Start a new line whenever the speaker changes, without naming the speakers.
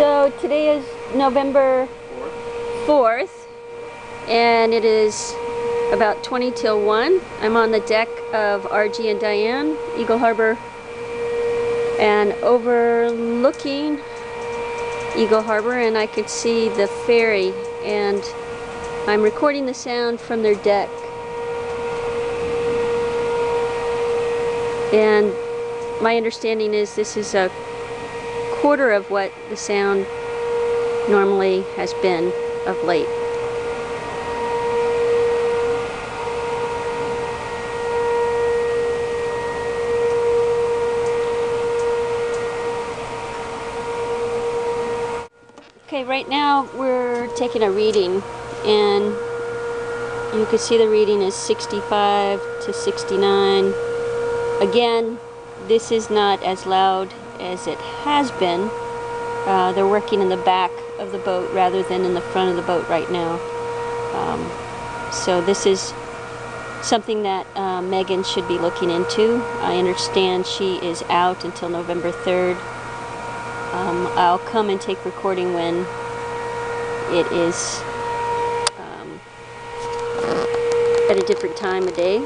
So today is November 4th, and it is about 20 till 1. I'm on the deck of RG and Diane, Eagle Harbor, and overlooking Eagle Harbor, and I could see the ferry, and I'm recording the sound from their deck. And my understanding is this is a quarter of what the sound normally has been of late. Okay, right now we're taking a reading, and you can see the reading is 65 to 69. Again, this is not as loud as it has been. They're working in the back of the boat rather than in the front of the boat right now. So this is something that Megan should be looking into. I understand she is out until November 3rd. I'll come and take recording when it is at a different time of day.